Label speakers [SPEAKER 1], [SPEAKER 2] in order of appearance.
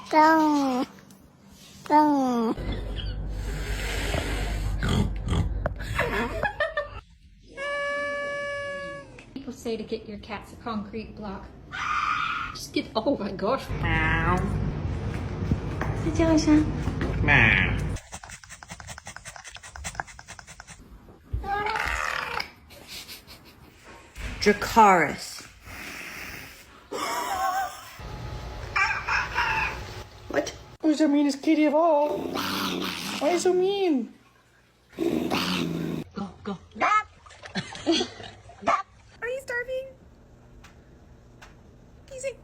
[SPEAKER 1] Go. Go.
[SPEAKER 2] People say to get your cats a concrete block. Just get, oh my gosh.
[SPEAKER 3] 再叫一声。 Dracarys. What?
[SPEAKER 4] Who's the meanest kitty of all? Why are you so mean?
[SPEAKER 3] Go, go.
[SPEAKER 4] Are you starving? He's like,